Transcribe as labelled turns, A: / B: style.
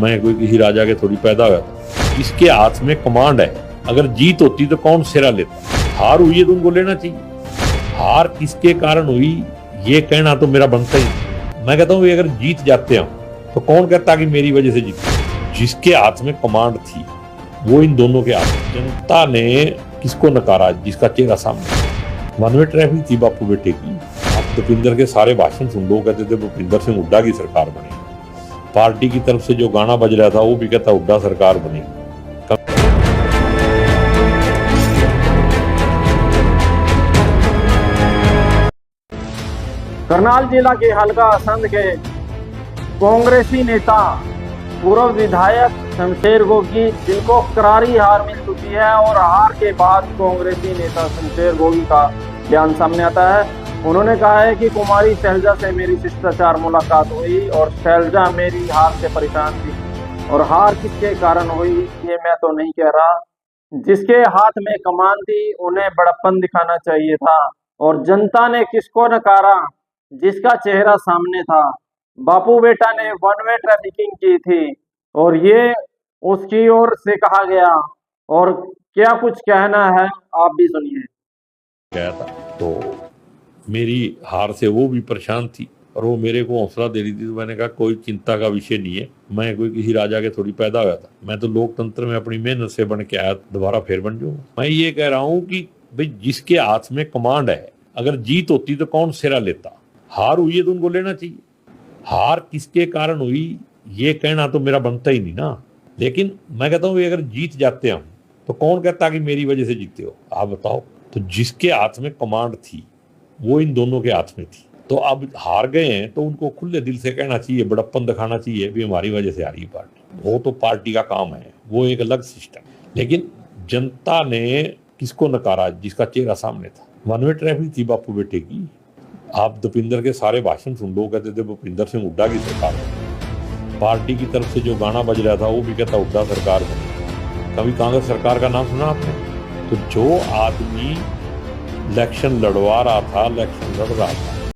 A: मैं कोई किसी राजा के थोड़ी पैदा हुआ था। इसके हाथ में कमांड है, अगर जीत होती तो कौन सिरा लेता। हार हुई है तो उनको लेना चाहिए। हार किसके कारण हुई ये कहना तो मेरा बनता ही नहीं। मैं कहता हूँ अगर जीत जाते हम तो कौन कहता कि मेरी वजह से जीते। जिसके हाथ में कमांड थी वो इन दोनों के हाथ। जनता ने किसको नकारा जिसका चेहरा सामने। वन वे ट्रैफिक थी बापू बेटे की। आप भूपिंदर के सारे भाषण सुन लो, कहते थे भूपिंदर सिंह हुड्डा की सरकार बनेगी। पार्टी की तरफ से जो गाना बज रहा था वो भी कहता हुड्डा सरकार बनेगी।
B: करनाल जिला के हल्का असंध के कांग्रेसी नेता पूर्व विधायक शमशेर गोगी, जिनको करारी हार मिल चुकी है, और हार के बाद कांग्रेसी नेता शमशेर गोगी का बयान सामने आता है। उन्होंने कहा है कि कुमारी शैलजा से मेरी शिष्टाचार मुलाकात हुई और शैलजा मेरी हार से परेशान थी, और हार किसके कारण हुई ये मैं तो नहीं कह रहा। जिसके हाथ में कमान थी उन्हें बड़प्पन दिखाना चाहिए था, और जनता ने किसको नकारा जिसका चेहरा सामने था। बापू बेटा ने वन वे ट्रैफिकिंग की थी और ये उसकी ओर से कहा गया, और क्या कुछ कहना है आप भी सुनिए।
A: गया था तो मेरी हार से वो भी परेशान थी और वो मेरे को हौसला दे रही थी। तो मैंने कहा कोई चिंता का विषय नहीं है, मैं कोई किसी राजा के थोड़ी पैदा हुआ था। मैं तो लोकतंत्र में अपनी मेहनत से बन के आया, दोबारा फिर बन जाऊँ। मैं ये कह रहा हूँ कि भाई जिसके हाथ में कमांड है, अगर जीत होती तो कौन सिरा लेता। हार हुई है तो उनको लेना चाहिए। हार किसके कारण हुई ये कहना तो मेरा बनता ही नहीं ना। लेकिन मैं कहता हूँ अगर जीत जाते हम तो कौन कहता कि मेरी वजह से जीते हो, आप बताओ। तो जिसके हाथ में कमांड थी वो इन दोनों के हाथ में थी। तो अब हार गए हैं तो उनको खुले दिल से कहना चाहिए, बड़प्पन दिखाना चाहिए भी हमारी वजह से हारी पार्टी। वो तो पार्टी का काम है, वो एक अलग सिस्टम। लेकिन जनता ने किसको नकारा जिसका चेहरा सामने था। वन वे ट्रैफिक थी बापू बेटे की। आप भूपिंदर के सारे भाषण सुन लो, कहते थे भूपिंदर सिंह हुड्डा की सरकार बनेगी। पार्टी की तरफ से जो गाना बज रहा था वो भी कहता हुड्डा सरकार बनेगी। कभी कांग्रेस सरकार का नाम सुना आपने? तो जो आदमी इलेक्शन लड़वा रहा था, इलेक्शन लड़ रहा था,